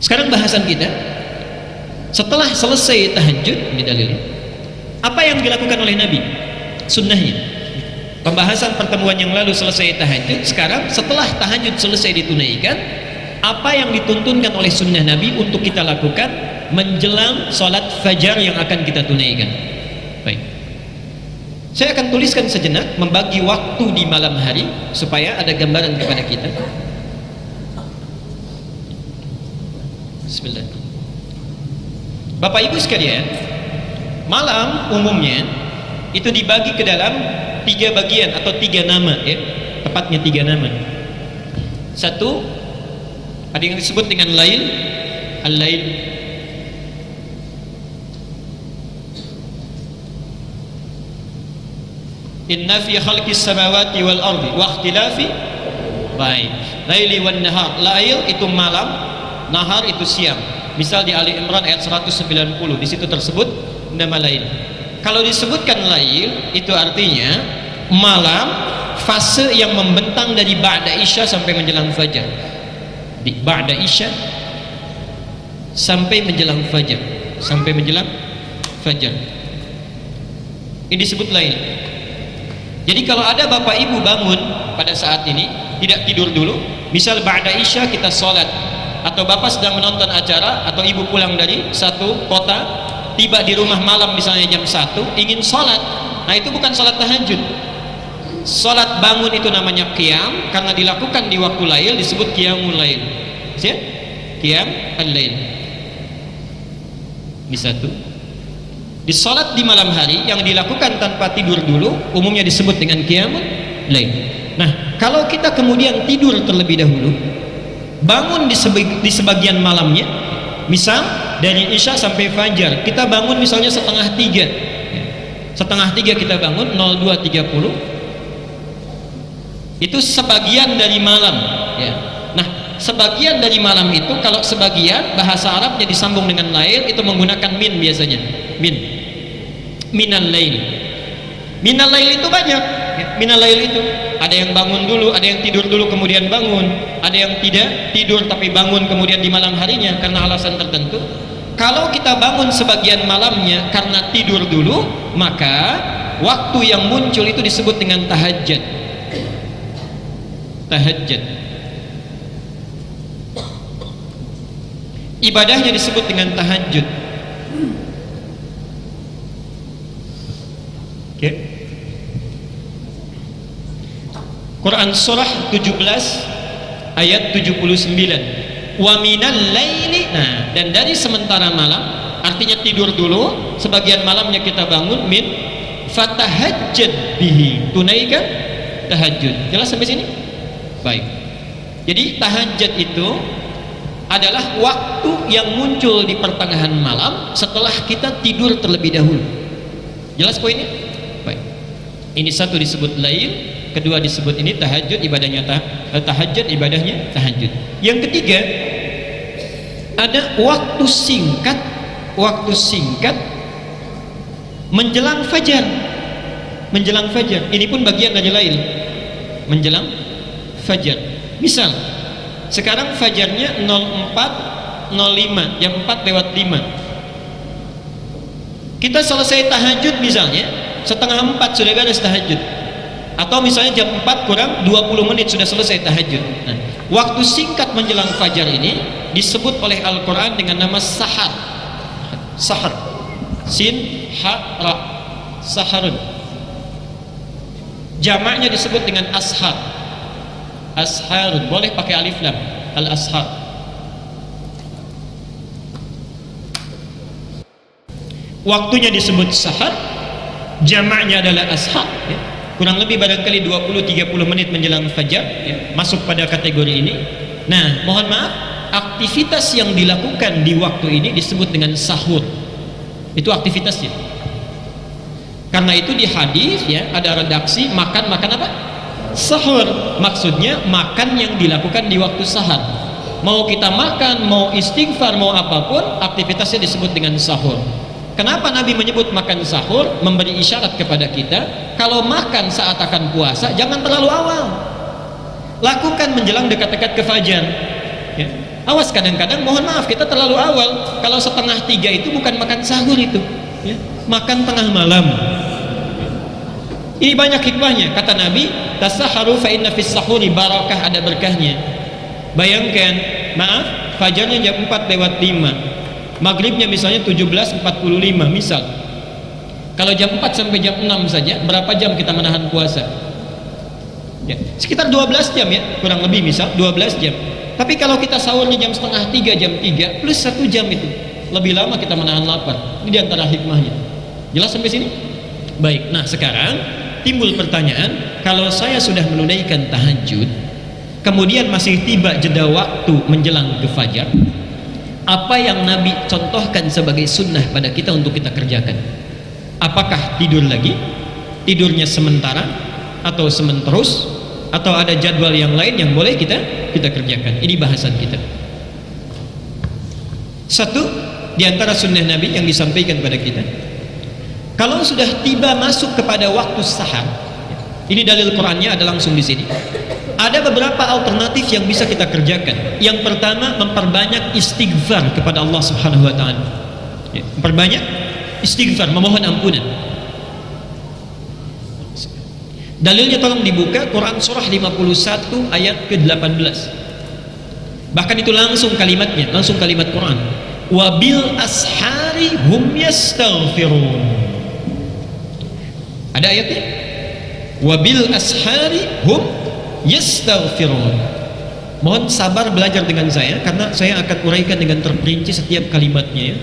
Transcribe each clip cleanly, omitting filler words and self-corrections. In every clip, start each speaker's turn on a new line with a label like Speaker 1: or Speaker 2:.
Speaker 1: Sekarang bahasan kita setelah selesai tahajud, ini dalilnya. Apa yang dilakukan oleh Nabi? Sunnahnya. Pembahasan pertemuan yang lalu selesai tahajud. Sekarang setelah tahajud selesai ditunaikan, apa yang dituntunkan oleh sunnah Nabi untuk kita lakukan menjelang sholat fajar yang akan kita tunaikan? Baik, saya akan tuliskan sejenak, membagi waktu di malam hari supaya ada gambaran kepada kita. Bismillah. Bapak Ibu sekalian, malam umumnya itu dibagi ke dalam 3 bagian atau 3 nama, ya, tepatnya 3 nama. Satu, ada yang disebut dengan lail, al-lail. Inna fi khalqis samawati wal ardi wa ikhtilafi baik laili wan nahar. Lail itu malam, nahar itu siang. Misal di Ali Imran ayat 190, di situ tersebut nama lail. Kalau disebutkan lail itu artinya malam, fase yang membentang dari ba'da isya sampai menjelang fajar. Di ba'da isya sampai menjelang fajar, sampai menjelang fajar. Ini disebut lail. Jadi kalau ada bapak ibu bangun pada saat ini tidak tidur dulu, misal ba'da isya kita sholat, atau bapak sedang menonton acara, atau ibu pulang dari satu kota, tiba di rumah malam misalnya jam 1, ingin sholat, nah itu bukan sholat tahajud. Sholat bangun itu namanya qiyam, karena dilakukan di waktu lail disebut qiyamul lail. Siap? Qiyam al-lail. Ini satu. Di sholat di malam hari yang dilakukan tanpa tidur dulu umumnya disebut dengan qiyamul lail. Nah, kalau kita kemudian tidur terlebih dahulu, bangun di sebagian malamnya, misal dari isya sampai fajar, kita bangun misalnya setengah 3, setengah 3 kita bangun 02.30, itu sebagian dari malam, ya. Nah, sebagian dari malam itu, kalau sebagian bahasa Arabnya disambung dengan lail itu menggunakan min biasanya, minal lail. Minal lail itu banyak, ya. Minal lail itu ada yang bangun dulu, ada yang tidur dulu kemudian bangun, ada yang tidak tidur tapi bangun kemudian di malam harinya karena alasan tertentu. Kalau kita bangun sebagian malamnya karena tidur dulu, maka waktu yang muncul itu disebut dengan tahajud. Tahajud. Ibadahnya disebut dengan tahajud. Oke. Quran surah 17 ayat 79. Wa minal laili. Nah, dan dari sementara malam, artinya tidur dulu, sebagian malamnya kita bangun, min fatahajjad bihi. Tunaikan tahajud. Jelas sampai sini? Baik. Jadi tahajud itu adalah waktu yang muncul di pertengahan malam setelah kita tidur terlebih dahulu. Jelas poinnya? Baik. Ini satu disebut lail, kedua disebut ini tahajud, ibadahnya tahajud, ibadahnya tahajud. Yang ketiga, ada waktu singkat menjelang fajar. Menjelang fajar. Ini pun bagian dari lail. Menjelang fajar. Misal sekarang fajarnya 04.05, jam 4:05. Kita selesai tahajud misalnya setengah 4 sudah beres tahajud, atau misalnya jam 4 kurang 20 menit sudah selesai tahajud. Nah, waktu singkat menjelang fajar ini disebut oleh Al-Quran dengan nama sahar. Sahar, sin ha ra, saharun. Jamaknya disebut dengan ashar. Asharun, boleh pakai alif lam, al-ashar. Waktunya disebut sahar, jamaknya adalah ashar, ya. Kurang lebih barangkali 20-30 menit menjelang fajar, ya, masuk pada kategori ini. Nah, mohon maaf, aktivitas yang dilakukan di waktu ini disebut dengan sahur. Itu aktivitasnya. Karena itu di hadis, ya, ada redaksi makan apa? Sahur. Maksudnya makan yang dilakukan di waktu sahar. Mau kita makan, mau istighfar, mau apapun, aktivitasnya disebut dengan sahur. Kenapa Nabi menyebut makan sahur? Memberi isyarat kepada kita, kalau makan saat akan puasa jangan terlalu awal, lakukan menjelang dekat-dekat ke fajar, ya. Awas, kadang-kadang mohon maaf kita terlalu awal. Kalau setengah 3 itu bukan makan sahur itu, ya, makan tengah malam. Ini banyak hikmahnya. Kata Nabi, tasaharu fa inna fis sahuri barakah, ada berkahnya. Bayangkan, maaf, fajarnya jam 4:05, maghribnya misalnya 17:45 misal. Kalau jam 4 sampai jam 6 saja, berapa jam kita menahan puasa? Ya, sekitar 12 jam ya, kurang lebih misal 12 jam. Tapi kalau kita sahurnya jam setengah 3, jam 3 plus 1 jam itu, lebih lama kita menahan lapar. Ini diantara hikmahnya. Jelas sampai sini? Baik, nah sekarang timbul pertanyaan, kalau saya sudah menunaikan tahajud, kemudian masih tiba jeda waktu menjelang ke fajar, apa yang Nabi contohkan sebagai sunnah pada kita untuk kita kerjakan? Apakah tidur lagi? Tidurnya sementara atau sementerus? Atau ada jadwal yang lain yang boleh kita kerjakan? Ini bahasan kita. Satu di antara sunnah Nabi yang disampaikan pada kita, kalau sudah tiba masuk kepada waktu sahar, ini dalil Qur'annya ada langsung di sini. Ada beberapa alternatif yang bisa kita kerjakan. Yang pertama, memperbanyak istighfar kepada Allah Subhanahu wa taala. Ya, memperbanyak istighfar, memohon ampunan. Dalilnya tolong dibuka Quran surah 51 ayat ke-18. Bahkan itu langsung kalimatnya, langsung kalimat Quran. Wabil ashari hum yastaghfirun. Ada ayatnya? Wabil ashari hum yastaghfirun. Mohon sabar belajar dengan saya, karena saya akan uraikan dengan terperinci setiap kalimatnya ya.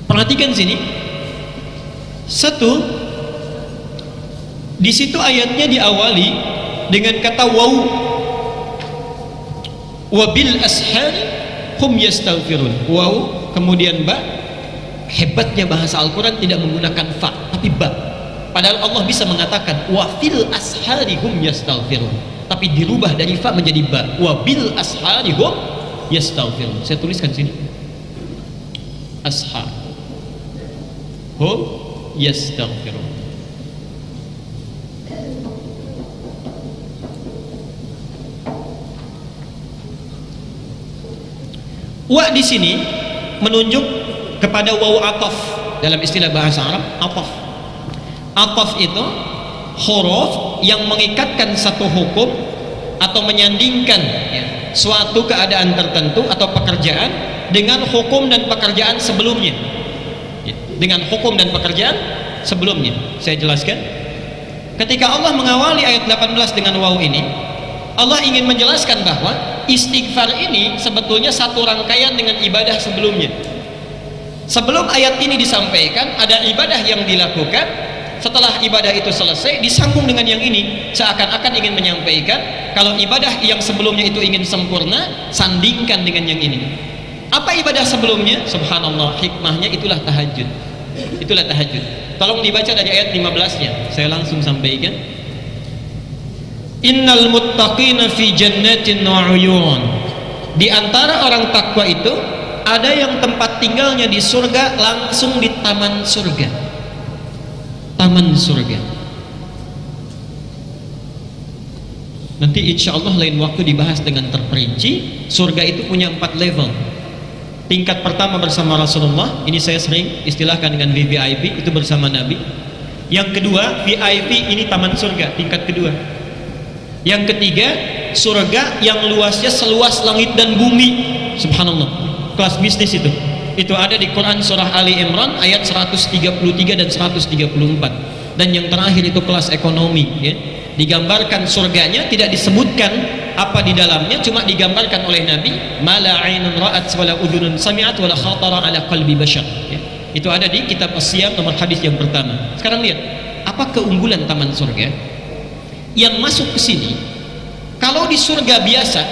Speaker 1: Perhatikan sini. Satu, di situ ayatnya diawali dengan kata waw. Wabil ashari hum yastaghfirun. Waw, kemudian ba. Hebatnya bahasa Al-Quran tidak menggunakan fa, tapi ba. Padahal Allah bisa mengatakan wafil ashari hum yastaghfirun, tapi dirubah dari fa menjadi ba. Wabil ashari hum yastaghfirun. Saya tuliskan sini. Ashar hum yastaghfirun. Wa di sini menunjuk kepada waw ataf dalam istilah bahasa Arab. Ataf itu huruf yang mengikatkan satu hukum atau menyandingkan ya, suatu keadaan tertentu atau pekerjaan dengan hukum dan pekerjaan sebelumnya ya, dengan hukum dan pekerjaan sebelumnya. Saya jelaskan, ketika Allah mengawali ayat 18 dengan waw ini, Allah ingin menjelaskan bahwa istighfar ini sebetulnya satu rangkaian dengan ibadah sebelumnya. Sebelum ayat ini disampaikan, ada ibadah yang dilakukan. Setelah ibadah itu selesai, disambung dengan yang ini, seakan-akan ingin menyampaikan kalau ibadah yang sebelumnya itu ingin sempurna, sandingkan dengan yang ini. Apa ibadah sebelumnya? Subhanallah, hikmahnya itulah tahajud. Itulah tahajud. Tolong dibaca dari ayat 15-nya. Saya langsung sampaikan. Innal muttaqina fi jannatin wa uyun. Di antara orang takwa itu ada yang tempat tinggalnya di surga, langsung di taman surga. Taman surga. Nanti insya Allah lain waktu dibahas dengan terperinci. Surga itu punya 4 level. Tingkat pertama bersama Rasulullah, ini saya sering istilahkan dengan VVIP, itu bersama Nabi. Yang kedua VIP, ini taman surga, tingkat kedua. Yang ketiga surga yang luasnya seluas langit dan bumi. Subhanallah, kelas bisnis itu ada di Quran surah Ali Imran ayat 133 dan 134. Dan yang terakhir itu kelas ekonomi ya. Digambarkan surganya, tidak disebutkan apa di dalamnya, cuma digambarkan oleh Nabi, mala ainun ra'at wala udhunun sami'at wala khatara ala qalbi bashar ya. Itu ada di kitab As-Siyam nomor hadis yang pertama. Sekarang lihat, apa keunggulan taman surga yang masuk ke sini? Kalau di surga biasa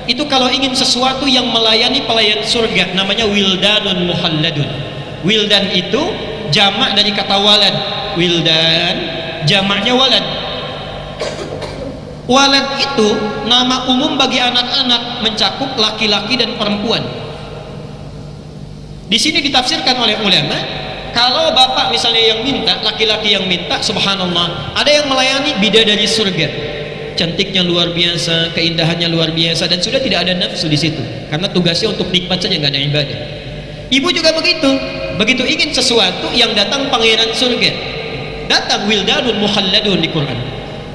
Speaker 1: itu, kalau ingin sesuatu yang melayani pelayan surga, namanya wildanun muhalladun. Wildan itu jamak dari kata walad. Wildan jamaknya walad. Walad itu nama umum bagi anak-anak, mencakup laki-laki dan perempuan. Di sini ditafsirkan oleh ulama, kalau bapak misalnya yang minta, laki-laki yang minta, subhanallah, ada yang melayani bidadari surga. cantiknya luar biasa, keindahannya luar biasa, dan sudah tidak ada nafsu di situ, karena tugasnya untuk nikmat saja, nggak ada ibadah. Ibu juga begitu, begitu ingin sesuatu yang datang pangeran surga, datang wildanun muhalladun di Quran,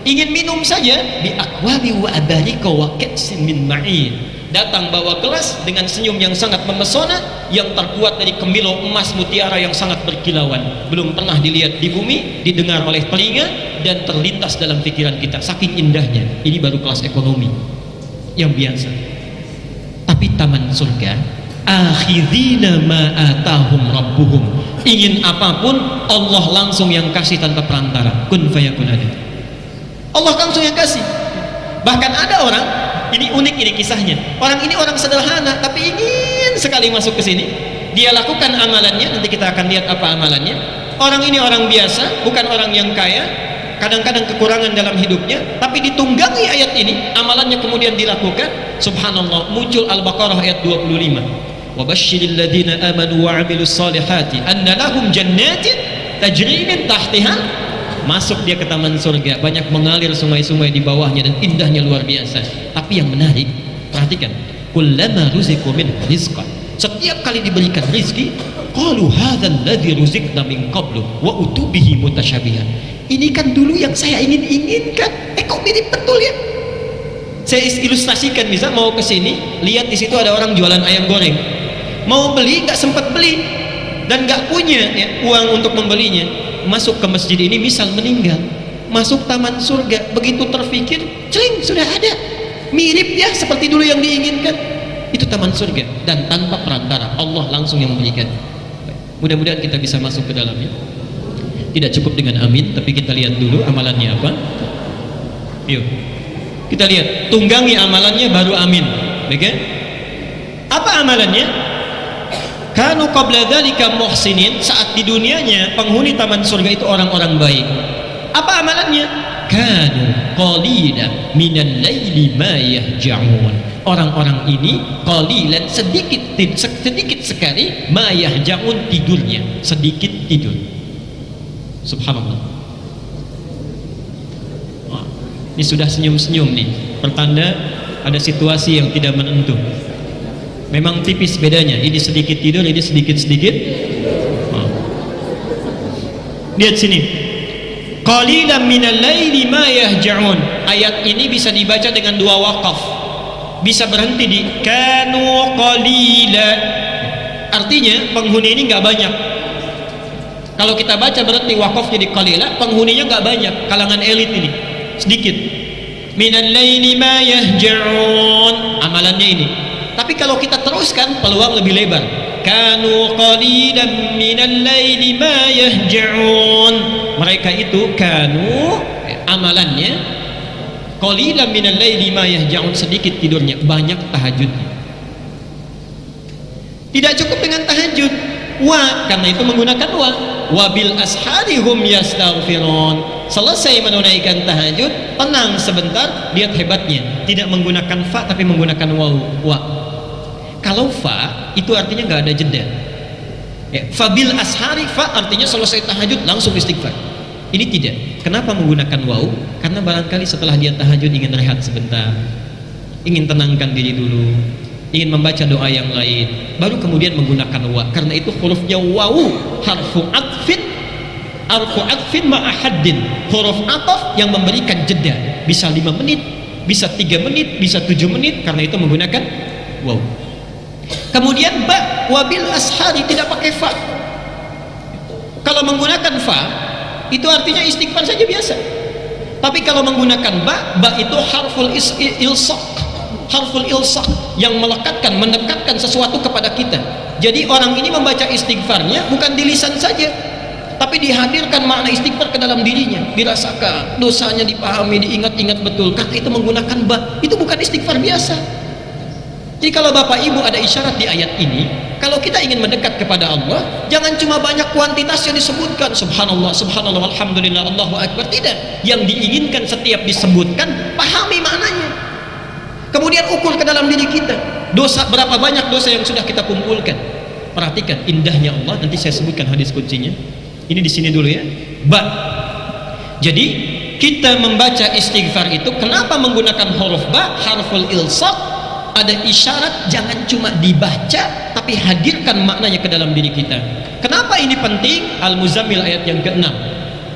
Speaker 1: ingin minum saja bi aqwabi wa abarika wa ka'sin min ma'in, datang bawa gelas dengan senyum yang sangat memesona, yang terbuat dari kemilau emas mutiara yang sangat berkilauan, belum pernah dilihat di bumi, didengar oleh telinga, dan terlintas dalam pikiran kita, saking indahnya. Ini baru kelas ekonomi yang biasa. Tapi taman surga, akhidina ma atahum rabbuhum, ingin apapun Allah langsung yang kasih tanpa perantara, kun fayakun, ada Allah langsung yang kasih. Bahkan ada orang, ini unik ini kisahnya, orang ini orang sederhana tapi ingin sekali masuk ke sini, dia lakukan amalannya, nanti kita akan lihat apa amalannya. Orang ini orang biasa, bukan orang yang kaya, kadang-kadang kekurangan dalam hidupnya, tapi ditunggangi ayat ini, amalannya kemudian dilakukan. Subhanallah, muncul Al-Baqarah ayat 25, wa basyiril ladzina amanu wa 'amilus solihati anna lahum jannatin tajri min tahtiha, masuk dia ke taman surga, banyak mengalir sungai-sungai di bawahnya dan indahnya luar biasa. Tapi yang menarik, perhatikan, kullama ruziqu min rizqan, setiap kali diberikan rizki, qalu hadzal ladzi ruziqna min qablu wa utubihi mutasyabihan, ini kan dulu yang saya inginkan, kok mirip betul ya. Saya ilustrasikan, bisa mau ke sini, lihat di situ ada orang jualan ayam goreng, mau beli nggak sempat beli dan nggak punya ya, uang untuk membelinya, masuk ke masjid ini, misal meninggal, masuk taman surga, begitu terfikir, celing, sudah ada, mirip ya seperti dulu yang diinginkan. Itu taman surga, dan tanpa perantara, Allah langsung yang memberikan. Mudah-mudahan kita bisa masuk ke dalamnya. Tidak cukup dengan amin, tapi kita lihat dulu amalannya apa. Yuk kita lihat, tunggangi amalannya baru amin. Baik kan? Apa amalannya? Kanu qabla dzalika muhsinin, saat di dunianya penghuni taman surga itu orang-orang baik. Apa amalannya? Kanu qalilan minal laili ma yahja'un, orang-orang ini qalilan, sedikit sekali, ma yahja'un, tidurnya sedikit tidur. Subhanallah. Wah, ini sudah senyum-senyum nih, pertanda ada situasi yang tidak menentu. Memang tipis bedanya, ini sedikit tidur, ini sedikit-sedikit. Lihat sini, qalilan minal laili ma yahja'un. Ayat ini bisa dibaca dengan dua wakaf, bisa berhenti di kanu qalila, artinya penghuni ini nggak banyak. Kalau kita baca berhenti wakaf jadi qalila, penghuninya nggak banyak, kalangan elit ini sedikit. Minal laili ma yahja'un, amalannya ini. Tapi kalau kita teruskan, peluang lebih lebar. Kanu qalilan minal laili ma yahja'un, mereka itu kanu, amalannya qalilan minal laili ma yahja'un, sedikit tidurnya, banyak tahajudnya. Tidak cukup dengan tahajud, karena itu menggunakan wabil ashari hum yastaghfirun, selesai menunaikan tahajud, tenang sebentar, lihat hebatnya, tidak menggunakan fa tapi menggunakan wa. Kalau fa itu artinya nggak ada jeda ya, fabil ashari, fa artinya selesai tahajud langsung istighfar. Ini tidak. Kenapa menggunakan waw? Karena barangkali setelah dia tahajud ingin rehat sebentar, ingin tenangkan diri dulu, ingin membaca doa yang lain, baru kemudian menggunakan wa. Karena itu hurufnya waw, harfu atfin ma'ahaddin, huruf ataf yang memberikan jeda, bisa 5 menit, bisa 3 menit, bisa 7 menit, karena itu menggunakan waw. Kemudian ba, wabil ashari, tidak pakai fa. Kalau menggunakan fa itu artinya istighfar saja biasa. Tapi kalau menggunakan ba itu harful ilsaq, harful ilsaq yang melekatkan, mendekatkan sesuatu kepada kita. Jadi orang ini membaca istighfarnya bukan di lisan saja, tapi dihadirkan makna istighfar ke dalam dirinya, dirasakan, dosanya dipahami, diingat-ingat betul. Karena itu menggunakan ba, itu bukan istighfar biasa. Jadi kalau Bapak Ibu ada isyarat di ayat ini, kalau kita ingin mendekat kepada Allah, jangan cuma banyak kuantitas yang disebutkan, subhanallah, subhanallah, alhamdulillah, Allahu akbar, tidak. Yang diinginkan setiap disebutkan, pahami maknanya. Kemudian ukur ke dalam diri kita, dosa, berapa banyak dosa yang sudah kita kumpulkan. Perhatikan indahnya Allah, nanti saya sebutkan hadis kuncinya. Ini di sini dulu ya. Ba. Jadi kita membaca istighfar itu kenapa menggunakan huruf ba, harful ilsaq? Ada isyarat jangan cuma dibaca tapi hadirkan maknanya ke dalam diri kita. Kenapa ini penting? Al-Muzammil ayat yang ke-6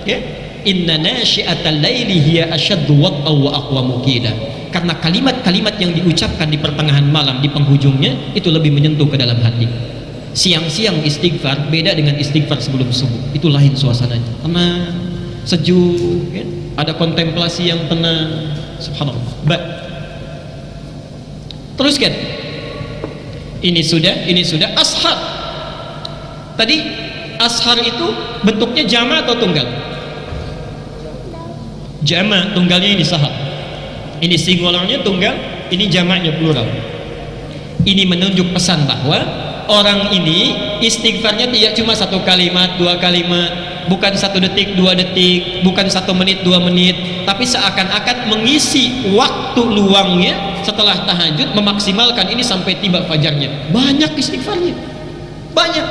Speaker 1: ya, inna nasyi'atal laili hiya asyaddu wat'aw wa aqwamu qila. Karena kalimat-kalimat yang diucapkan di pertengahan malam, di penghujungnya, itu lebih menyentuh ke dalam hati. Siang-siang istighfar beda dengan istighfar sebelum subuh, itu lain suasananya, tenang, sejuk ya? Ada kontemplasi yang tenang, subhanallah. Teruskan. Ini sudah ashar. Tadi ashar itu bentuknya jama' atau tunggal? Jama', tunggalnya ini sahar. Ini singularnya tunggal, ini jamaknya plural. Ini menunjuk pesan bahwa orang ini istighfarnya tidak cuma 1 kalimat, 2 kalimat, bukan 1 detik, 2 detik, bukan 1 menit, 2 menit, tapi seakan-akan mengisi waktu luangnya setelah tahajud, memaksimalkan ini sampai tiba fajarnya. Banyak istighfarnya, banyak,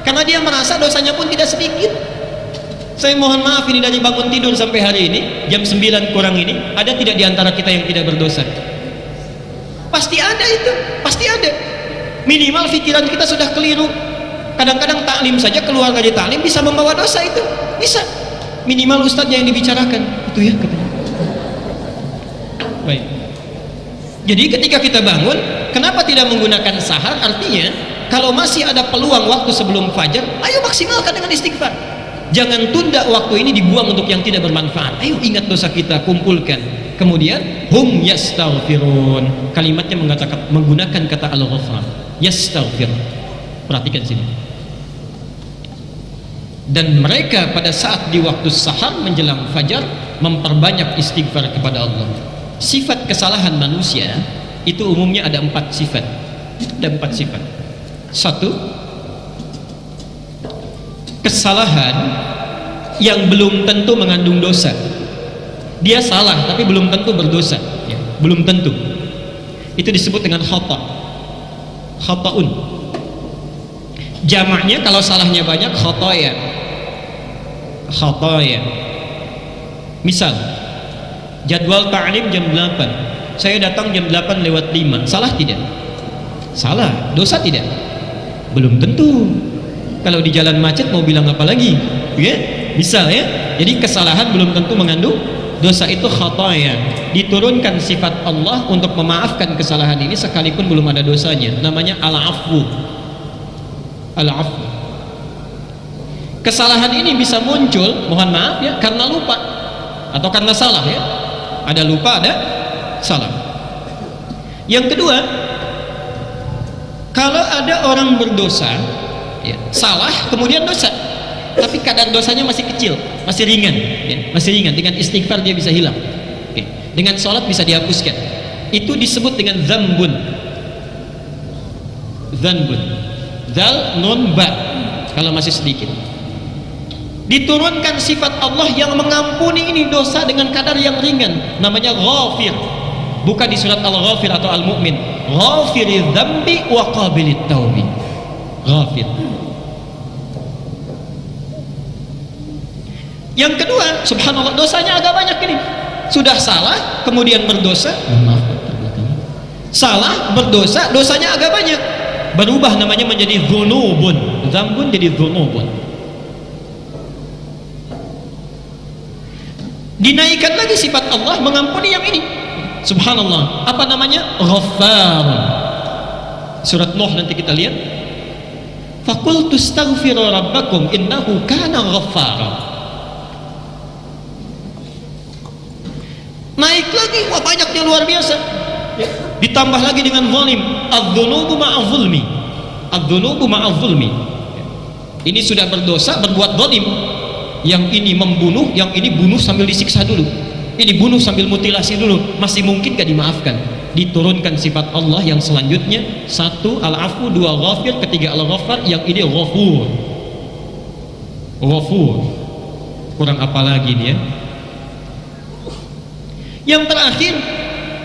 Speaker 1: karena dia merasa dosanya pun tidak sedikit. Saya mohon maaf, ini dari bangun tidur sampai hari ini jam 9 kurang ini, ada tidak diantara kita yang tidak berdosa? Pasti ada, itu pasti ada. Minimal pikiran kita sudah keliru. Kadang-kadang taklim saja, keluar dari taklim bisa membawa dosa, itu bisa. Minimal ustadznya yang dibicarakan itu ya, katanya. Baik. Jadi ketika kita bangun, kenapa tidak menggunakan sahar? Artinya kalau masih ada peluang waktu sebelum fajar, ayo maksimalkan dengan istighfar. Jangan tunda waktu ini dibuang untuk yang tidak bermanfaat. Ayo ingat dosa kita, kumpulkan. Kemudian hum yastaghfirun, kalimatnya menggunakan kata al-ghafar, yastaghfir. Perhatikan sini. Dan mereka pada saat di waktu sahar menjelang fajar memperbanyak istighfar kepada Allah. Sifat kesalahan manusia itu umumnya ada 4 sifat. Ada 4 sifat. 1, kesalahan yang belum tentu mengandung dosa. Dia salah tapi belum tentu berdosa ya, belum tentu. Itu disebut dengan khata', khata'un. Jamaknya kalau salahnya banyak khataya. Khataya. Misal jadwal ta'lim jam 8, saya datang jam 8:05, salah tidak? Salah. Dosa tidak? Belum tentu. Kalau di jalan macet mau bilang apa lagi ya? Bisa ya. Jadi kesalahan belum tentu mengandung dosa, itu khataya. Diturunkan sifat Allah untuk memaafkan kesalahan ini sekalipun belum ada dosanya, namanya al-afwu. Al-afwu. Kesalahan ini bisa muncul, mohon maaf ya, karena lupa atau karena salah ya. Ada lupa, ada salah. Yang kedua, kalau ada orang berdosa ya, salah kemudian dosa, tapi kadar dosanya masih kecil, masih ringan ya, masih ringan, dengan istighfar dia bisa hilang ya. Dengan sholat bisa dihapuskan. Itu disebut dengan dzambun. Dzambun, dzal nun ba kalau masih sedikit. Diturunkan sifat Allah yang mengampuni ini dosa dengan kadar yang ringan, namanya ghafir. Bukan di surat Al-Ghafir atau Al-Mu'min, ghafiriz dzambi wa qabilit taubi. Ghafir. Yang kedua, subhanallah, dosanya agak banyak ini. Sudah salah kemudian berdosa, maaf, salah berdosa, dosanya agak banyak, berubah namanya menjadi dzunubun. Dzambun jadi dzunubun. Dinaikkan lagi sifat Allah mengampuni yang ini, subhanallah, apa namanya? Ghaffar. Surat Nuh nanti kita lihat, faqultu astaghfiru rabbakum innahu kana ghaffara. Naik lagi, wah banyaknya, luar biasa ya. Ditambah lagi dengan zalim, adz-dzunubu ma'adz-zulmi, adz-dzunubu ma'adz-zulmi. Ini sudah berdosa, berbuat zalim. Yang ini membunuh, yang ini bunuh sambil disiksa dulu, ini bunuh sambil mutilasi dulu, masih mungkin gak dimaafkan. Diturunkan sifat Allah yang selanjutnya, 1 al-afu, 2 ghafir, 3 al-ghaffar, yang ini ghafur. Ghafur. Kurang apa lagi dia? Yang terakhir,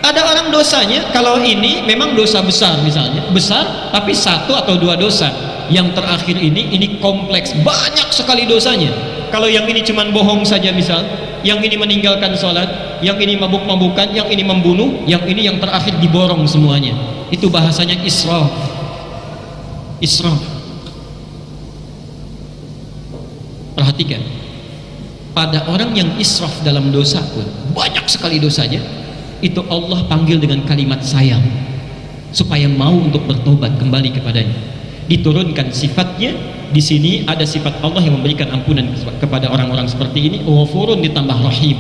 Speaker 1: ada orang dosanya, kalau ini memang dosa besar, misalnya besar tapi 1 atau 2 dosa. Yang terakhir ini kompleks, banyak sekali dosanya. Kalau yang ini cuman bohong saja misal, yang ini meninggalkan sholat, yang ini mabuk-mabukan, yang ini membunuh, yang ini yang terakhir diborong semuanya. Itu bahasanya israf. Israf. Perhatikan, pada orang yang israf dalam dosa pun, banyak sekali dosanya, itu Allah panggil dengan kalimat sayang supaya mau untuk bertobat kembali kepadanya. Diturunkan sifatnya. Di sini ada sifat Allah yang memberikan ampunan kepada orang-orang seperti ini. Ghafurun ditambah rahim.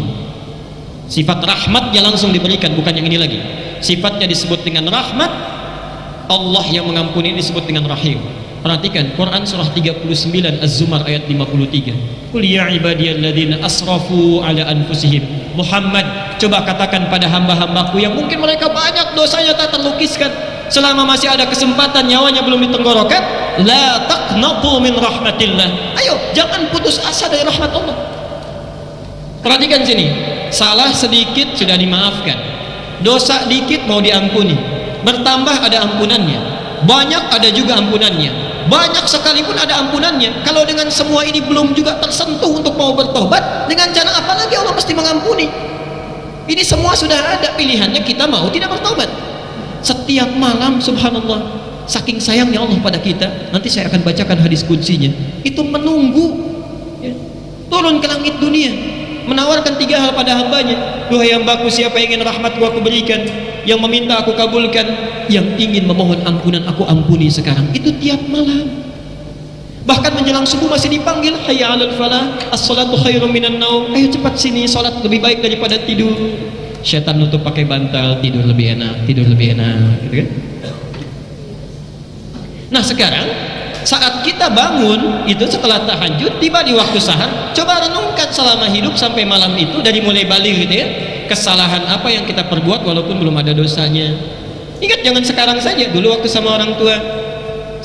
Speaker 1: Sifat rahmatnya langsung diberikan, bukan yang ini lagi. Sifatnya disebut dengan rahmat, Allah yang mengampuni disebut dengan rahim. Perhatikan Quran surah 39 Az-Zumar ayat 53. Qul ya ibadiyalladzina asrafu ala anfusihim. Muhammad, coba katakan pada hamba-hambaku yang mungkin mereka banyak dosanya tak terlukiskan, selama masih ada kesempatan, nyawanya belum ditenggorokan, la taqnatu min rahmatillah. Ayo, jangan putus asa dari rahmat Allah. Perhatikan sini, salah sedikit sudah dimaafkan, dosa dikit mau diampuni, bertambah ada ampunannya, banyak ada juga ampunannya, banyak sekalipun ada ampunannya. Kalau dengan semua ini belum juga tersentuh untuk mau bertobat, dengan cara apa lagi Allah pasti mengampuni? Ini semua sudah ada, pilihannya kita mau tidak bertobat. Setiap malam, subhanallah, saking sayangnya Allah pada kita, nanti saya akan bacakan hadis kutsinya, itu menunggu ya, turun ke langit dunia, menawarkan 3 hal pada hambanya. Duhai hambaku, siapa yang ingin rahmatku aku berikan, yang meminta aku kabulkan, yang ingin memohon ampunan aku ampuni sekarang. Itu tiap malam. Bahkan menjelang subuh masih dipanggil, hayya 'alal falah, as-salatu khairum minan naum. Ayo cepat sini, salat lebih baik daripada tidur. Syaitan nutup pakai bantal, tidur lebih enak, tidur lebih enak, gitu kan? Nah sekarang saat kita bangun itu setelah tahajud, tiba di waktu sahar, coba renungkan selama hidup sampai malam itu, dari mulai balik gitu ya, kesalahan apa yang kita perbuat walaupun belum ada dosanya. Ingat, jangan sekarang saja, dulu waktu sama orang tua,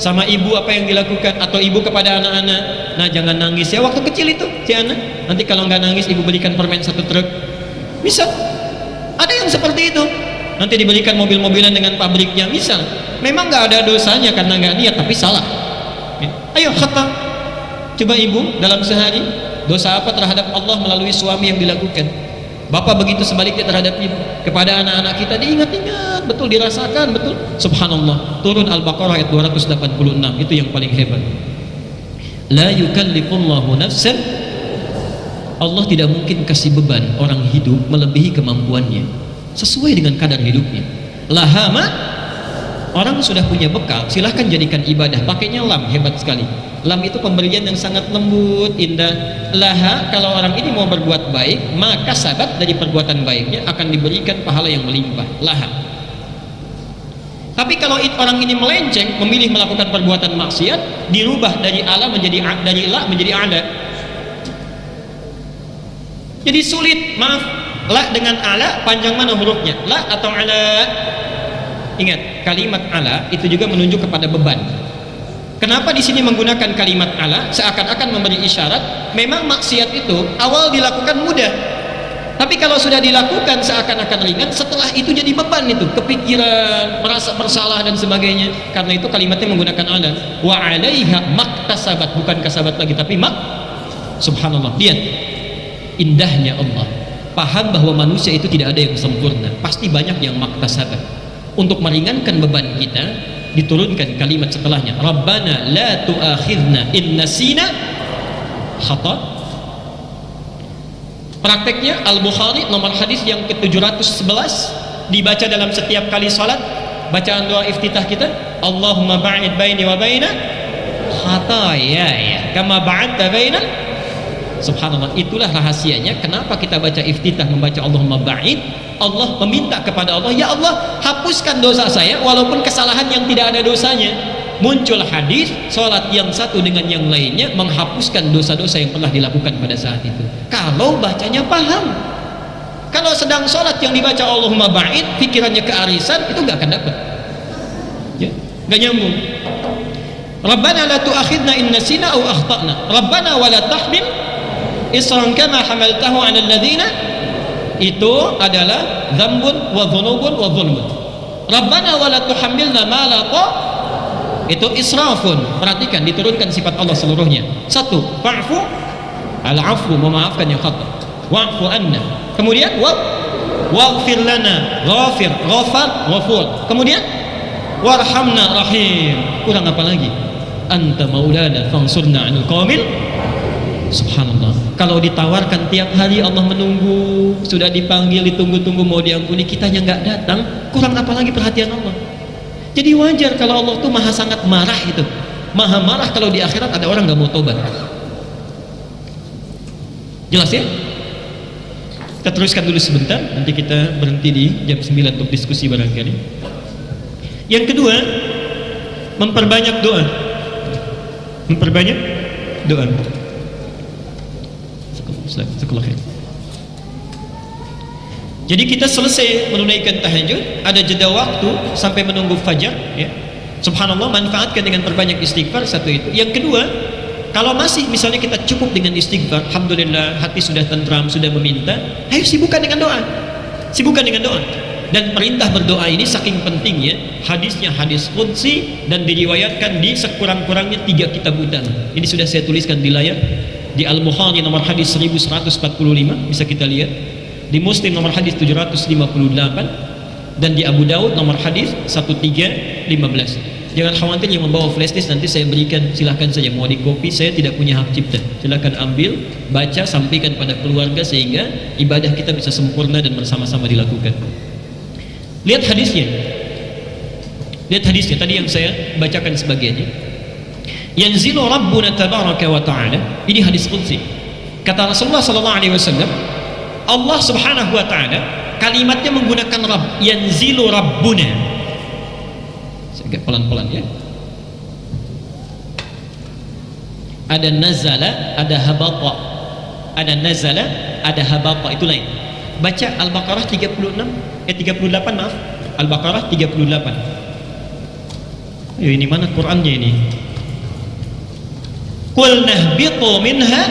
Speaker 1: sama ibu apa yang dilakukan, atau ibu kepada anak-anak. Nah jangan nangis ya waktu kecil itu si anak, nanti kalau nggak nangis ibu belikan permen 1 truk. Bisa ada yang seperti itu, nanti diberikan mobil-mobilan dengan pabriknya. Misal memang nggak ada dosanya karena nggak niat, tapi salah. Ayo khata, coba ibu dalam sehari dosa apa terhadap Allah melalui suami yang dilakukan. Bapak begitu sebaliknya terhadap ibu. Kepada anak-anak kita diingat-ingat betul, dirasakan betul. Subhanallah, turun Al-Baqarah ayat 286. Itu yang paling hebat. La yukallifullahu nafsan, Allah tidak mungkin kasih beban orang hidup melebihi kemampuannya, sesuai dengan kadar hidupnya. Lahama, orang sudah punya bekal, silahkan jadikan ibadah. Pakainya lam, hebat sekali. Lam itu pemberian yang sangat lembut, indah. Laha, kalau orang ini mau berbuat baik, maka sabat dari perbuatan baiknya akan diberikan pahala yang melimpah. Laha. Tapi kalau orang ini melenceng, memilih melakukan perbuatan maksiat, dirubah dari ala menjadi dari la menjadi ada. Jadi sulit, maaf. La dengan ala, panjang mana hurufnya? La atau ala? Ingat, kalimat ala itu juga menunjuk kepada beban. Kenapa di sini menggunakan kalimat ala? Seakan-akan memberi isyarat, memang maksiat itu awal dilakukan mudah, tapi kalau sudah dilakukan seakan-akan ringan, setelah itu jadi beban, itu kepikiran, merasa bersalah dan sebagainya. Karena itu kalimatnya menggunakan ala. Wa 'alaiha maktasabat, bukan kasabat lagi, tapi subhanallah. Lihat indahnya Allah, paham bahwa manusia itu tidak ada yang sempurna, pasti banyak yang maktasabat. Untuk meringankan beban kita, diturunkan kalimat setelahnya, Rabbana la tu'akhidna in nasina khata. Prakteknya Al-Bukhari nomor hadis yang ke-711, dibaca dalam setiap kali salat. Bacaan doa iftitah kita, Allahumma ba'id baini wa baina khataaya kama ba'adta baina. Subhanallah, itulah rahasianya kenapa kita baca iftitah, membaca Allahumma ba'id. Allah meminta kepada Allah, ya Allah hapuskan dosa saya walaupun kesalahan yang tidak ada dosanya. Muncul hadis, sholat yang satu dengan yang lainnya menghapuskan dosa-dosa yang pernah dilakukan pada saat itu, kalau bacanya paham. Kalau sedang sholat yang dibaca Allahumma ba'id, pikirannya kearisan, itu gak akan dapat ya, gak nyambung. Rabbana la tu'akhidna in nasina aw akhtana, Rabbana wa la tahmil isran kama hamaltahu 'ala alladhina, itu adalah dzambun wa dzunubun wa dzulmun. Rabbana wa la tuhammilna ma la itu israfun. Perhatikan, diturunkan sifat Allah seluruhnya. 1, fa'fu, al-'afwu, memaafkan yang khata. wa'fu anna. Kemudian waghfir lana, ghafir, ghafar, ghafur. Kemudian warhamna, rahim. Kurang apa lagi? Anta maulana fansurna 'anil qaumil. Subhanallah. Kalau ditawarkan tiap hari Allah menunggu, sudah dipanggil, ditunggu-tunggu mau diampuni, kitanya nggak datang, kurang apa lagi perhatian Allah. Jadi wajar kalau Allah tuh maha sangat marah itu. Maha marah kalau di akhirat ada orang nggak mau tobat. Jelas ya? Kita teruskan dulu sebentar, nanti kita berhenti di jam 9 untuk diskusi barangkali. Yang kedua, memperbanyak doa. Memperbanyak doa. Jadi kita selesai menunaikan tahajud, ada jeda waktu sampai menunggu fajar, ya. Subhanallah, manfaatkan dengan perbanyak istighfar, satu itu. Yang kedua, kalau masih misalnya kita cukup dengan istighfar, alhamdulillah, hati sudah tentram, sudah meminta, ayo sibukkan dengan doa. Sibukkan dengan doa. Dan perintah berdoa ini saking pentingnya, hadisnya hadis qudsi dan diriwayatkan di sekurang-kurangnya 3 kitab utama. Ini sudah saya tuliskan di layar. Di Al-Bukhari nomor hadis 1145 bisa kita lihat, di Muslim nomor hadis 758, dan di Abu Daud nomor hadis 1315. Jangan khawatir yang membawa flash disk, nanti saya berikan, silahkan saja, mau di copy, saya tidak punya hak cipta, silahkan ambil, baca, sampaikan pada keluarga sehingga ibadah kita bisa sempurna dan bersama-sama dilakukan. Lihat hadisnya, lihat hadisnya tadi yang saya bacakan sebagiannya. Yanzilu Rabbuna tabaraka wa ta'ala, ini hadis qudsi. Kata Rasulullah sallallahu alaihi wasallam, Allah subhanahu wa ta'ala kalimatnya menggunakan Rabb. Yanzilu Rabbuna, agak pelan-pelan ya. Ada nazala, ada habata. Ada nazala, ada habata, itu lain. Baca Al-Baqarah 38, maaf. Al-Baqarah 38. Ayo, ini mana Qur'annya ini? Qul nahbitu minha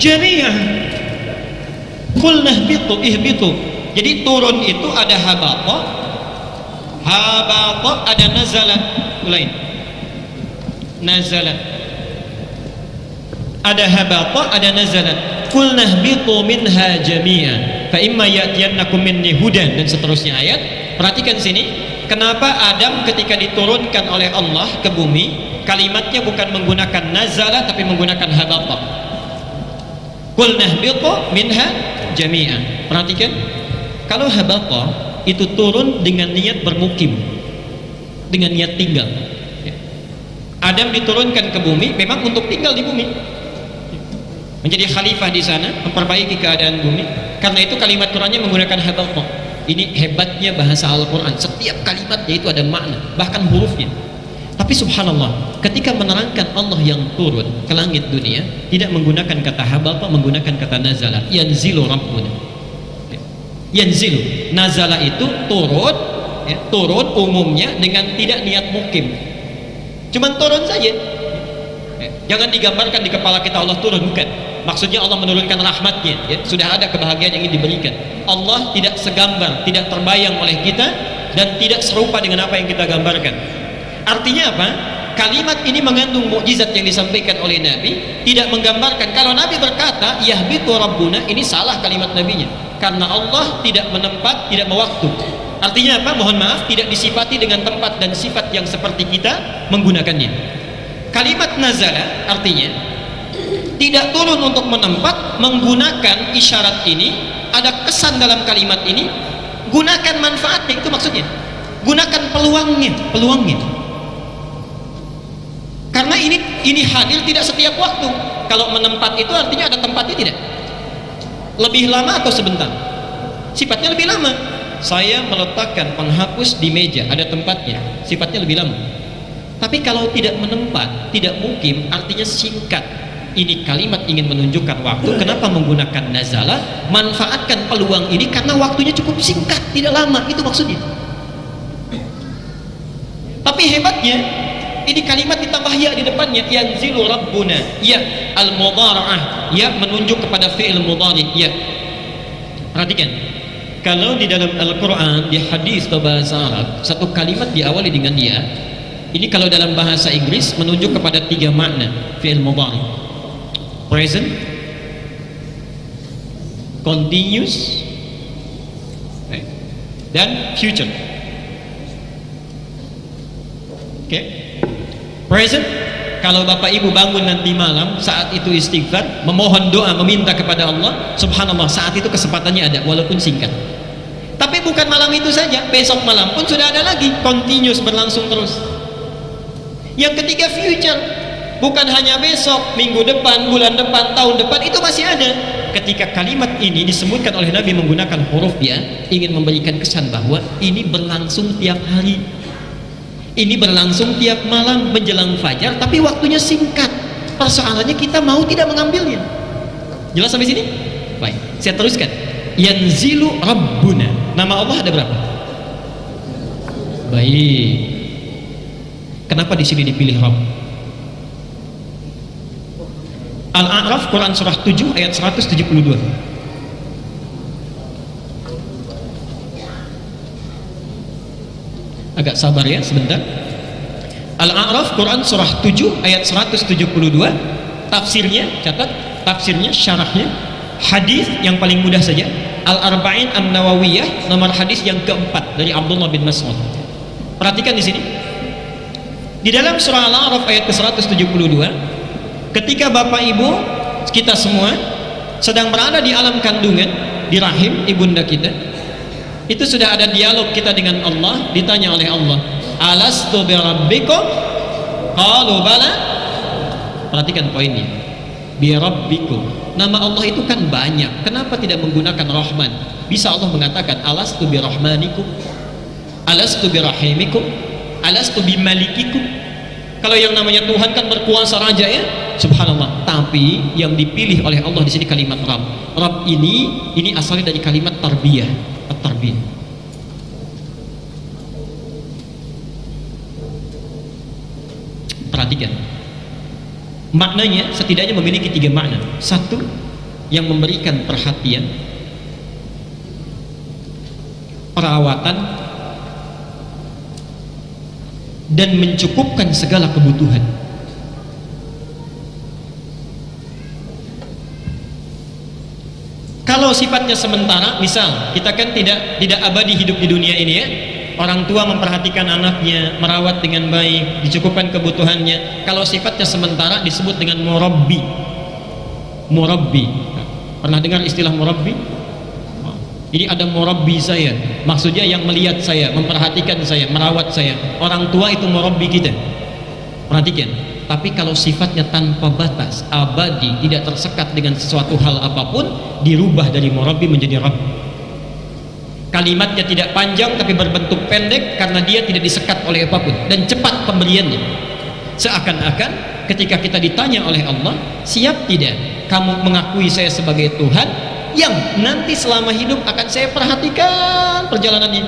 Speaker 1: jami'an. Qul nahbitu, ihbitu. Jadi turun itu ada habata, ada nazala, lain. Nazala. Ada habata, ada nazala. Qul nahbitu minha jami'an fa imma ya'tiyannakum minni hudan, dan seterusnya ayat. Perhatikan sini, kenapa Adam ketika diturunkan oleh Allah ke bumi, kalimatnya bukan menggunakan nazala tapi menggunakan habata. Qul nahbitu minha jami'an. Perhatikan, kalau habata itu turun dengan niat bermukim, dengan niat tinggal. Adam diturunkan ke bumi memang untuk tinggal di bumi, menjadi khalifah di sana, memperbaiki keadaan bumi. Karena itu kalimat Qur'annya menggunakan habata. Ini hebatnya bahasa Al-Quran, setiap kalimatnya itu ada makna, bahkan hurufnya. Tapi subhanallah, ketika menerangkan Allah yang turun ke langit dunia, tidak menggunakan kata habata, menggunakan kata nazala. Yanzilu Rabbuna. Yanzilu, nazala itu turun, ya, turun umumnya dengan tidak niat mukim, cuman turun saja. Jangan digambarkan di kepala kita Allah turun, bukan. Maksudnya Allah menurunkan rahmatnya, ya. Sudah ada kebahagiaan yang ingin diberikan. Allah tidak segambar, tidak terbayang oleh kita, dan tidak serupa dengan apa yang kita gambarkan. Artinya apa? Kalimat ini mengandung mukjizat yang disampaikan oleh Nabi, tidak menggambarkan. Kalau Nabi berkata yahbitu Rabbuna, ini salah kalimat Nabinya, karena Allah tidak menempat, tidak mewaktu. Artinya apa? Mohon maaf, tidak disifati dengan tempat dan sifat yang seperti kita menggunakannya. Kalimat nazala artinya tidak turun untuk menempat, menggunakan isyarat ini, ada kesan dalam kalimat ini, gunakan manfaatnya, itu maksudnya. Gunakan peluangnya. Karena ini hadir tidak setiap waktu. Kalau menempat itu artinya ada tempatnya, tidak? Lebih lama atau sebentar? Sifatnya lebih lama. Saya meletakkan penghapus di meja, ada tempatnya, sifatnya lebih lama. Tapi kalau tidak menempat, tidak mukim, artinya singkat. Ini kalimat ingin menunjukkan waktu. Kenapa menggunakan nazala? Manfaatkan peluang ini karena waktunya cukup singkat, tidak lama, itu maksudnya. Tapi hebatnya, ini kalimat ditambah ya di depannya, yanzilu Rabbuna, ya al-mudhara'ah, ya menunjuk kepada fi'il mudhari', ya. Perhatikan, kalau di dalam Al-Quran, di hadis atau bahasa Arab, satu kalimat diawali dengan ya. Ini kalau dalam bahasa Inggris menunjuk kepada 3 makna fi'il mudhari'. Present, continuous, dan future. Oke. Present, kalau bapak ibu bangun nanti malam, saat itu istighfar, memohon doa, meminta kepada Allah, subhanallah, saat itu kesempatannya ada walaupun singkat. Tapi bukan malam itu saja, besok malam pun sudah ada lagi, continuous, berlangsung terus. Yang ketiga future, bukan hanya besok, minggu depan, bulan depan, tahun depan, itu masih ada. Ketika kalimat ini disebutkan oleh Nabi menggunakan huruf ya, ingin memberikan kesan bahwa ini berlangsung tiap hari, ini berlangsung tiap malam menjelang fajar, tapi waktunya singkat. Persoalannya kita mau tidak mengambilnya. Jelas sampai sini? Baik, saya teruskan. Yanzilu Rabbuna, nama Allah ada berapa? Baik, kenapa di sini dipilih Rabb? Al-A'raf, Quran surah 7 ayat 172. Agak sabar ya sebentar. Al-A'raf, Quran surah 7 ayat 172. Tafsirnya, catat tafsirnya, syarahnya, hadis yang paling mudah saja, Al-Arba'in An-Nawawiyah, nomor hadis yang keempat dari Abdullah bin Mas'ud. Perhatikan di sini. Di dalam surah Al-A'raf ayat ke-172, ketika bapak ibu kita semua sedang berada di alam kandungan, di rahim ibunda kita, itu sudah ada dialog kita dengan Allah. Ditanya oleh Allah, alastu birabbikum, qalu bala. Perhatikan poinnya, birabbikum, nama Allah itu kan banyak, kenapa tidak menggunakan Rahman? Bisa Allah mengatakan alastu birahmanikum, alastu birahimikum, alastu bimalikikum. Kalau yang namanya Tuhan kan berkuasa raja ya, subhanallah. Tapi yang dipilih oleh Allah di sini kalimat Rabb. Rabb ini asalnya dari kalimat tarbiyah, at-tarbiyah. Perhatikan. Maknanya setidaknya memiliki 3 makna. Satu, yang memberikan perhatian, perawatan, dan mencukupkan segala kebutuhan. Kalau sifatnya sementara, misal kita kan tidak abadi hidup di dunia ini ya. Orang tua memperhatikan anaknya, merawat dengan baik, dicukupkan kebutuhannya. Kalau sifatnya sementara disebut dengan murabbi. Murabbi. Pernah dengar istilah murabbi? Ini ada murabbi saya, maksudnya yang melihat saya, memperhatikan saya, merawat saya. Orang tua itu murabbi kita. Perhatikan. Tapi kalau sifatnya tanpa batas, abadi, tidak tersekat dengan sesuatu hal apapun, dirubah dari murabbi menjadi rabb. Kalimatnya tidak panjang tapi berbentuk pendek karena dia tidak disekat oleh apapun, dan cepat pemberiannya. Seakan-akan ketika kita ditanya oleh Allah, siap tidak kamu mengakui saya sebagai Tuhan yang nanti selama hidup akan saya perhatikan perjalanannya,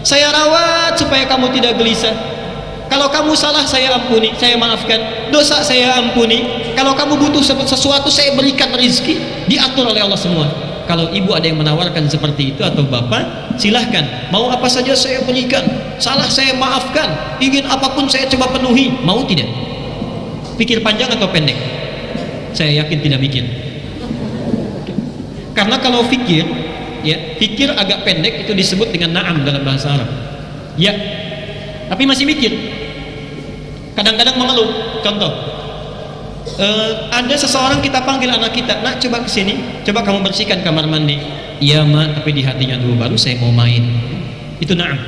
Speaker 1: saya rawat supaya kamu tidak gelisah. Kalau kamu salah saya ampuni, saya maafkan. Dosa saya ampuni. Kalau kamu butuh sesuatu saya berikan rezeki. Diatur oleh Allah semua. Kalau ibu ada yang menawarkan seperti itu atau bapak, silahkan, mau apa saja saya berikan, salah saya maafkan, ingin apapun saya coba penuhi. Mau tidak? Pikir panjang atau pendek? Saya yakin tidak mikir. Karena kalau fikir, ya, fikir agak pendek itu disebut dengan na'am dalam bahasa Arab. Ya, tapi masih mikir. Kadang-kadang mengeluh. Contoh, ada seseorang kita panggil anak kita, nak coba kesini, coba kamu bersihkan kamar mandi. Iya mak, tapi di hatinya dulu baru saya mau main. Itu na'am.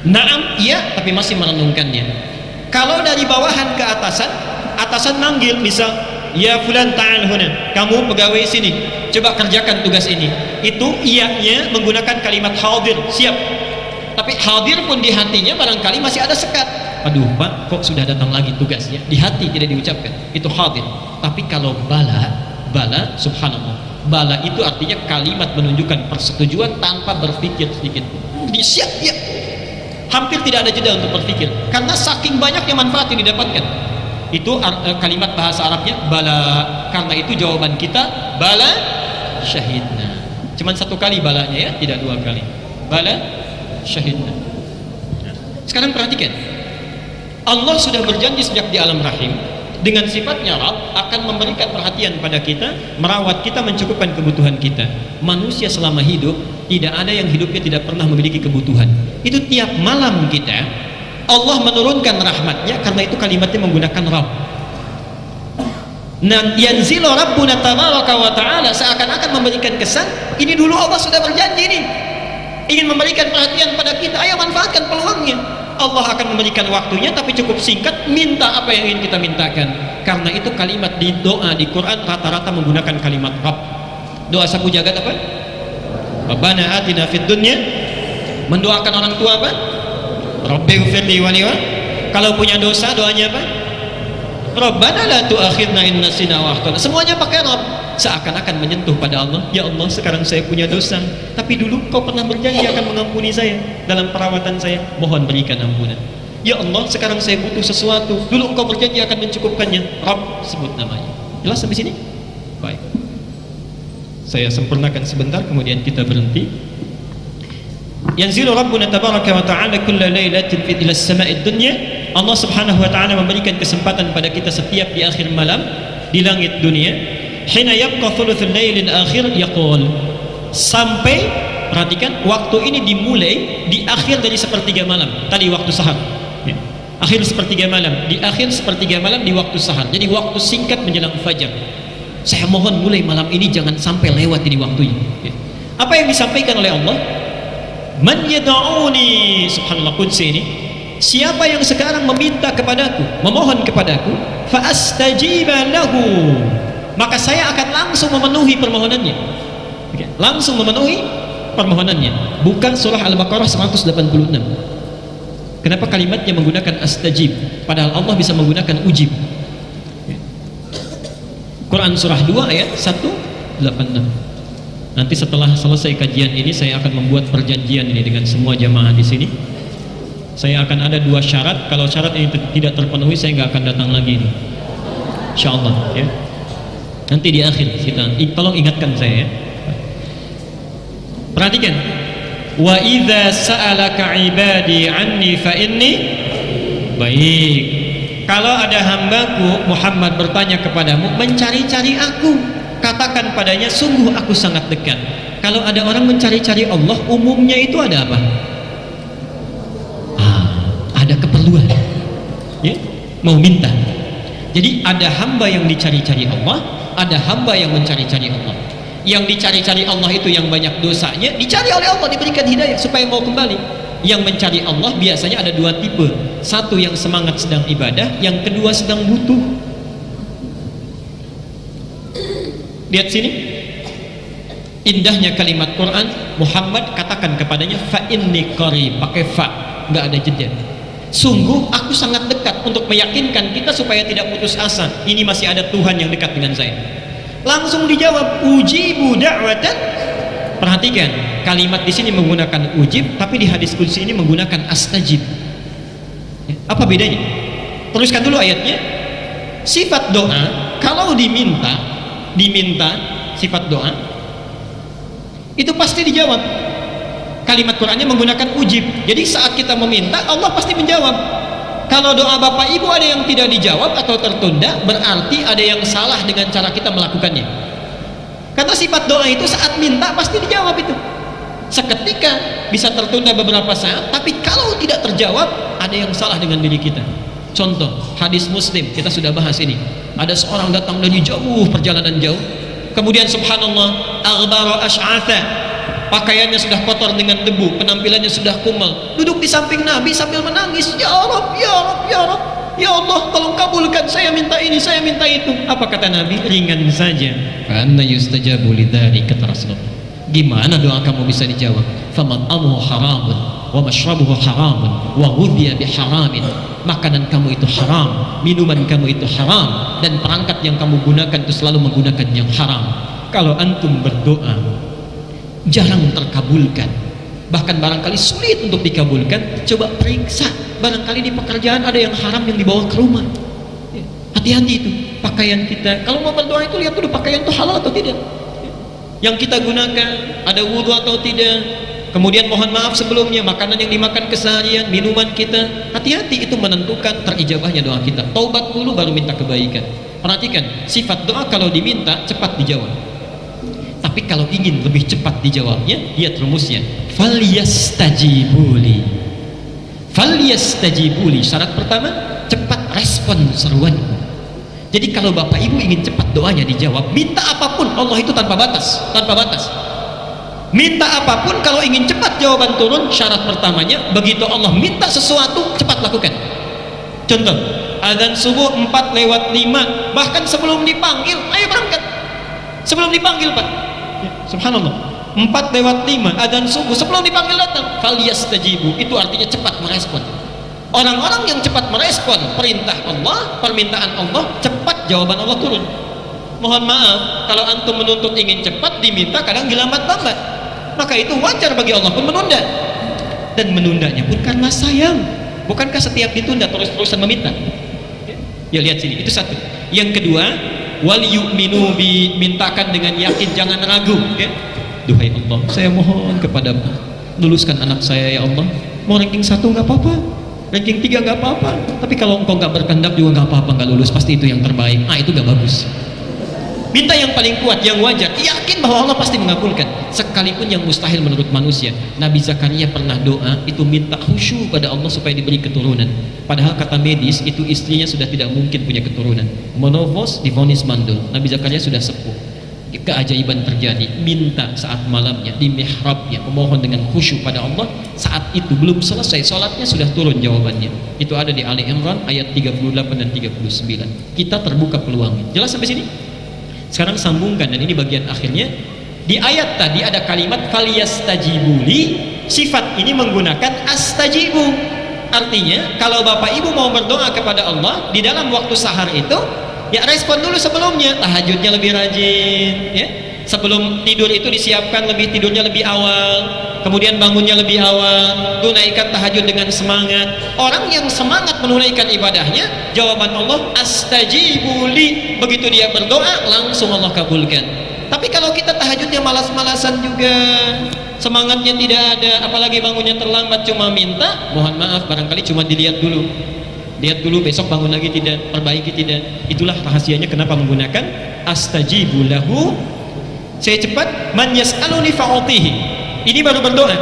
Speaker 1: Na'am, iya, tapi masih merenungkannya. Kalau dari bawahan ke atasan, atasan manggil, misal, ya fulan ta'al huna, kamu pegawai sini, coba kerjakan tugas ini. Itu iyanya menggunakan kalimat hadir, siap. Tapi hadir pun di hatinya barangkali masih ada sekat. Aduh pak, kok sudah datang lagi tugasnya? Di hati tidak diucapkan, itu hadir. Tapi kalau bala, subhanallah, bala itu artinya kalimat menunjukkan persetujuan tanpa berpikir sedikit. Dia siap, ya. Hampir tidak ada jeda untuk berpikir, karena saking banyaknya manfaat yang didapatkan. Itu kalimat bahasa Arabnya bala. Karena itu jawaban kita bala syahidna. Cuman 1 kali balanya ya, tidak 2 kali. Bala syahidna. Sekarang perhatikan, Allah sudah berjanji sejak di alam rahim, Dengan sifatnya Rabb akan memberikan perhatian pada kita, merawat kita, mencukupkan kebutuhan kita. Manusia selama hidup tidak ada yang hidupnya tidak pernah memiliki kebutuhan. Itu tiap malam kita Allah menurunkan rahmatnya, karena itu kalimatnya menggunakan Rabb. Yanzilu Rabbuna tabaraka wa ta'ala, seakan-akan memberikan kesan ini dulu Allah sudah berjanji nih ingin memberikan perhatian pada kita, ayo manfaatkan peluangnya. Allah akan memberikan waktunya, tapi cukup singkat, minta apa yang ingin kita mintakan. Karena itu kalimat di doa di Quran rata-rata menggunakan kalimat Rabb. Doa sapu jagat apa? Rabbana atina fid dunya. Mendoakan orang tua apa? Rabbighfirli wa li. Kalau punya dosa doanya apa? Rabbana la tu'akhidna in nasina wa akhtana. Semuanya pakai Rabb, seakan-akan menyentuh pada Allah. Ya Allah, sekarang saya punya dosa, tapi dulu Kau pernah berjanji akan mengampuni saya dalam perawatan saya, mohon berikan ampunan. Ya Allah, sekarang saya butuh sesuatu, dulu Engkau berjanji akan mencukupkannya. Rabb, sebut namanya. Jelas sampai sini? Baik, saya sempurnakan sebentar, kemudian kita berhenti. Yanzilu Rabbuna tabaraka wa ta'ala kulla lailatin fi ila as-sama'id dunya. Allah Subhanahu wa ta'ala memberikan kesempatan pada kita setiap di akhir malam di langit dunia. Hina yabqa thuluthul lailil akhir yaqul, sampai perhatikan waktu ini dimulai di akhir dari sepertiga malam. Tadi waktu sahar ya. Akhir sepertiga malam, di akhir sepertiga malam di waktu sahar. Jadi waktu singkat menjelang fajar. Saya mohon mulai malam ini jangan sampai lewat ini waktunya ya. Apa yang disampaikan oleh Allah? Man yad'uni, subhanallah, qudsi ini, siapa yang sekarang meminta kepadaku, memohon kepadaku, fa astajiba lahu, maka saya akan langsung memenuhi permohonannya. Oke, langsung memenuhi permohonannya. Bukan surah Al-Baqarah 186. Kenapa kalimatnya menggunakan astajib padahal Allah bisa menggunakan ujib? Quran surah 2 ayat 186. Nanti setelah selesai kajian ini saya akan membuat perjanjian ini dengan semua jamaah di sini. Saya akan ada 2 syarat. Kalau syarat ini tidak terpenuhi, saya nggak akan datang lagi ini, insyaallah ya. Nanti di akhir kita tolong ingatkan saya ya. Perhatikan, wa idza sa'alaka ibadi anni fa inni, baik, kalau ada hambaku Muhammad bertanya kepadamu, mencari-cari aku, katakan padanya sungguh aku sangat dekat. Kalau ada orang mencari-cari Allah, umumnya itu ada apa? Ada keperluan ya? Mau minta. Jadi ada hamba yang dicari-cari Allah, ada hamba yang mencari-cari Allah. Yang dicari-cari Allah itu yang banyak dosanya, dicari oleh Allah, diberikan hidayah supaya mau kembali. Yang mencari Allah biasanya ada 2 tipe. Satu yang semangat sedang ibadah, yang kedua sedang butuh. Lihat sini, indahnya kalimat Quran. Muhammad katakan kepadanya fa inni qarib, pakai fa, nggak ada jeda. Sungguh aku sangat dekat, untuk meyakinkan kita supaya tidak putus asa. Ini masih ada Tuhan yang dekat dengan saya. Langsung dijawab, ujibu da'watan. Perhatikan, kalimat di sini menggunakan ujib, tapi di hadis qudsi ini menggunakan astajib. Apa bedanya? Teruskan dulu ayatnya. Sifat doa kalau diminta sifat doa itu pasti dijawab. Kalimat Qurannya menggunakan ujib. Jadi saat kita meminta, Allah pasti menjawab. Kalau doa Bapak Ibu ada yang tidak dijawab atau tertunda, berarti ada yang salah dengan cara kita melakukannya. Karena sifat doa itu saat minta pasti dijawab itu. Seketika bisa tertunda beberapa saat, tapi kalau tidak terjawab, ada yang salah dengan diri kita. Contoh, hadis Muslim, kita sudah bahas ini. Ada seorang datang dari jauh, perjalanan jauh, kemudian subhanallah, aghbara ash'atha, pakaiannya sudah kotor dengan debu, penampilannya sudah kumal, duduk di samping Nabi sambil menangis, ya Rabb, ya Rabb, ya Rabb, ya Allah, tolong kabulkan, saya minta ini, saya minta itu. Apa kata Nabi? Ringan saja. Fa anna yustajabu lidzalika, kata Rasulullah. Gimana doa kamu bisa dijawab? Famat'amuhu haramun wa mashrabuhu haramun wa ghudhiya biharamin. Makanan kamu itu haram, minuman kamu itu haram, dan perangkat yang kamu gunakan itu selalu menggunakan yang haram. Kalau antum berdoa jarang terkabulkan, bahkan barangkali sulit untuk dikabulkan, coba periksa, barangkali di pekerjaan ada yang haram yang dibawa ke rumah. Hati-hati itu. Pakaian kita, kalau mau berdoa itu lihat dulu pakaian itu halal atau tidak, yang kita gunakan, ada wudhu atau tidak, kemudian mohon maaf sebelumnya, makanan yang dimakan keseharian, minuman kita, hati-hati, itu menentukan terijabahnya doa kita. Taubat dulu baru minta kebaikan. Perhatikan, sifat doa kalau diminta cepat dijawab, tapi kalau ingin lebih cepat dijawabnya, lihat rumusnya, falyastajibuli. Falyastajibuli, syarat pertama, cepat respon seruanku. Jadi kalau bapak ibu ingin cepat doanya dijawab, minta apapun, Allah itu tanpa batas, tanpa batas. Minta apapun, kalau ingin cepat jawaban turun, syarat pertamanya, begitu Allah minta sesuatu, cepat lakukan. Contoh, azan subuh 4:05, bahkan sebelum dipanggil, ayo berangkat. Sebelum dipanggil, Pak. Ya, subhanallah. 4:05, azan subuh, sebelum dipanggil datang. Falyastajibu, itu artinya cepat merespon. Orang-orang yang cepat merespon perintah Allah, permintaan Allah, cepat jawaban Allah turun. Mohon maaf, kalau antum menuntut ingin cepat, diminta kadang dilambat-lambat, maka itu wajar bagi Allah pun menunda. Dan menundanya pun karena sayang. Bukankah setiap ditunda terus-terusan meminta? Ya, lihat sini, itu satu. Yang kedua, wal yu'minu bi, mintakan dengan yakin, jangan ragu, ya. Duhai Allah, saya mohon kepadamu, luluskan anak saya ya Allah. Mau ranking 1 nggak apa-apa, ranking 3 nggak apa-apa, tapi kalau engkau nggak berkehendak juga nggak apa-apa, nggak lulus, pasti itu yang terbaik. Itu nggak bagus. Minta yang paling kuat, yang wajar, yakin bahwa Allah pasti mengabulkan, sekalipun yang mustahil menurut manusia. Nabi Zakaria pernah doa itu minta khusyuk pada Allah supaya diberi keturunan, padahal kata medis itu istrinya sudah tidak mungkin punya keturunan, menopause, divonis mandul. Nabi Zakaria sudah sepuh, keajaiban terjadi. Minta saat malamnya di mihrabnya, memohon dengan khusyuk pada Allah, saat itu belum selesai sholatnya sudah turun jawabannya. Itu ada di Ali Imran ayat 38 dan 39. Kita terbuka peluangnya. Jelas sampai sini? Sekarang sambungkan, dan ini bagian akhirnya. Di ayat tadi ada kalimat falyastajibuli, sifat ini menggunakan astajibu. Artinya kalau bapak ibu mau berdoa kepada Allah di dalam waktu sahar itu, ya respon dulu sebelumnya, tahajudnya lebih rajin, ya. Sebelum tidur itu disiapkan tidurnya lebih awal, kemudian bangunnya lebih awal, tunaikan tahajud dengan semangat. Orang yang semangat menunaikan ibadahnya, jawaban Allah astajibuli, begitu dia berdoa langsung Allah kabulkan. Tapi kalau kita tahajudnya malas-malasan juga, semangatnya tidak ada, apalagi bangunnya terlambat cuma minta, mohon maaf, barangkali cuma dilihat dulu, lihat dulu, besok bangun lagi tidak, perbaiki tidak. Itulah rahasianya kenapa menggunakan astajibu lahu. Saya cepat, man yas'aluni fa'utihi, ini baru berdoa.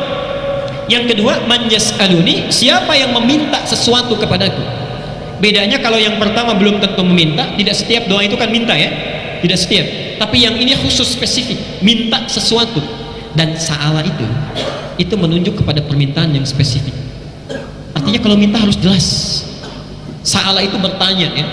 Speaker 1: Yang kedua, man yas'aluni, siapa yang meminta sesuatu kepadaku. Bedanya kalau yang pertama belum tentu meminta, tidak setiap doa itu kan minta, ya, tidak setiap, tapi yang ini khusus spesifik, minta sesuatu. Dan sa'ala itu menunjuk kepada permintaan yang spesifik. Artinya kalau minta harus jelas. Sa'ala itu bertanya, ya,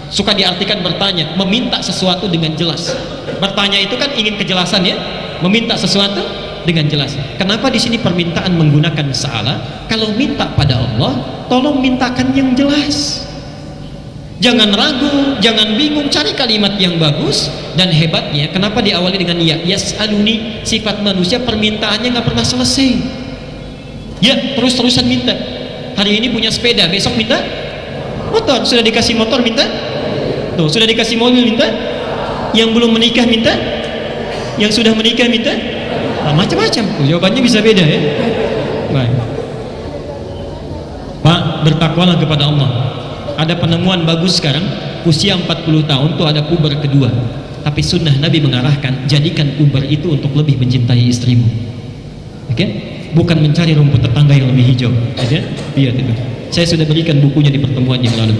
Speaker 1: suka diartikan bertanya, meminta sesuatu dengan jelas. Bertanya itu kan ingin kejelasan, ya, meminta sesuatu dengan jelas. Kenapa di sini permintaan menggunakan sa'ala? Kalau minta pada Allah, tolong mintakan yang jelas. Jangan ragu, jangan bingung, cari kalimat yang bagus. Dan hebatnya, kenapa diawali dengan ya? Yas'aluni, sifat manusia permintaannya nggak pernah selesai. Ya, terus-terusan minta. Hari ini punya sepeda, besok minta motor. Sudah dikasih motor minta, tuh sudah dikasih mobil minta, yang belum menikah minta, yang sudah menikah minta, nah, macam-macam. Jawabannya bisa beda, ya. Baik. Pak, bertakwalah kepada Allah. Ada penemuan bagus sekarang, usia 40 tahun tuh ada puber kedua, tapi sunnah Nabi mengarahkan, jadikan puber itu untuk lebih mencintai istrimu, oke? Okay? Bukan mencari rumput tetangga yang lebih hijau, ya? Lihat itu, saya sudah berikan bukunya di pertemuan yang lalu.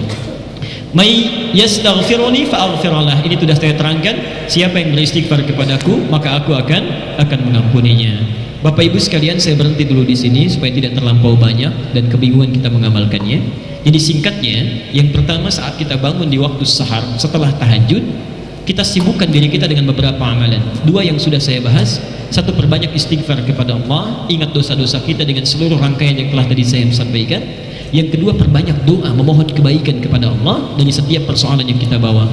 Speaker 1: May yastaghfiruni fa'aghfirullah, ini sudah saya terangkan, siapa yang beristighfar kepadaku maka aku akan mengampuninya. Bapak Ibu sekalian, saya berhenti dulu di sini supaya tidak terlampau banyak dan kebingungan kita mengamalkannya. Jadi singkatnya, yang pertama saat kita bangun di waktu sahar setelah tahajud, kita sibukkan diri kita dengan beberapa amalan. Dua yang sudah saya bahas, satu, perbanyak istighfar kepada Allah, ingat dosa-dosa kita dengan seluruh rangkaian yang telah tadi saya sampaikan. Yang kedua, perbanyak doa, memohon kebaikan kepada Allah dari setiap persoalan yang kita bawa.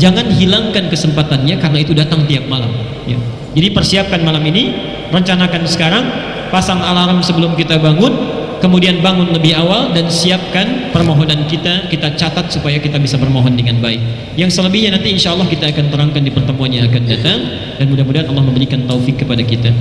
Speaker 1: Jangan hilangkan kesempatannya karena itu datang tiap malam, ya. Jadi persiapkan malam ini, rencanakan sekarang, pasang alarm sebelum kita bangun, kemudian bangun lebih awal dan siapkan permohonan kita catat supaya kita bisa bermohon dengan baik. Yang selebihnya nanti insya Allah kita akan terangkan di pertemuan yang akan datang, dan mudah-mudahan Allah memberikan taufik kepada kita.